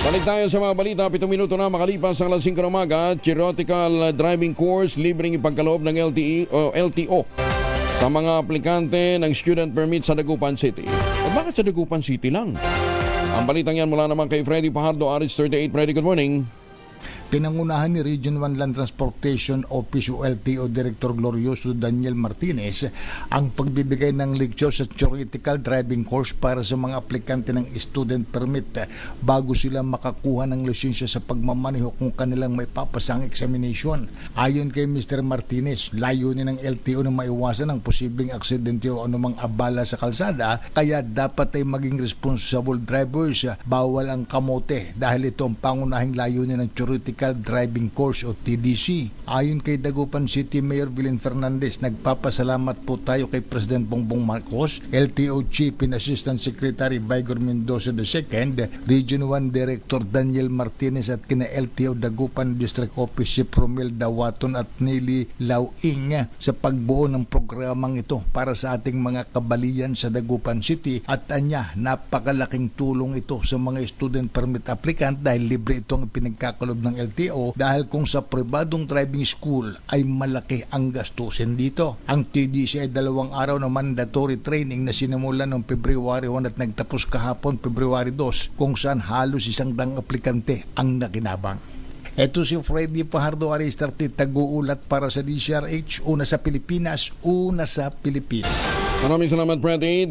Balik tayo sa mga balita. 7 minuto na makalipas ang alas 5 ng umaga. Theoretical driving course, libreng ipagkaloob ng LTO sa mga aplikante ng student permit sa Dagupan City. O bakit sa Dagupan City lang? Ang balitang yan mula naman kay Freddy Pajardo, Aris 38. Freddy, good morning. Pinangunahan ni Region 1 Land Transportation Office o LTO Director Glorioso Daniel Martinez ang pagbibigay ng lecture sa theoretical driving course para sa mga aplikante ng student permit bago sila makakuha ng lisensya sa pagmamaneho kung kanilang may papasang examination. Ayon kay Mr. Martinez, layunin ng LTO na maiwasan ang posibleng aksidente o anumang abala sa kalsada, kaya dapat ay maging responsible drivers. Bawal ang kamote dahil ito ang pangunahing layunin ng theoretical driving course o TDC. Ayon kay Dagupan City Mayor Villen Fernandez, nagpapasalamat po tayo kay President Bongbong Marcos, LTO Chief and Assistant Secretary Vigor Mendoza II, Region 1 Director Daniel Martinez at kina LTO Dagupan District Office Chief Romel Dawaton at Nelly Lauing sa pagbuo ng programang ito para sa ating mga kabalian sa Dagupan City, at anya napakalaking tulong ito sa mga student permit applicant dahil libre itong pinagkakalob ng LTO, dahil kung sa pribadong driving school ay malaki ang gastusin dito. Ang TDC ay 2 araw na mandatory training na sinimulan noong February 1 at nagtapos kahapon February 2, kung saan halos 100 aplikante ang nakinabang. Ito si Freddy Pajardo, Aris 30, taguulat para sa DCRH, una sa Pilipinas, una sa Pilipinas. Maraming salamat, Freddy.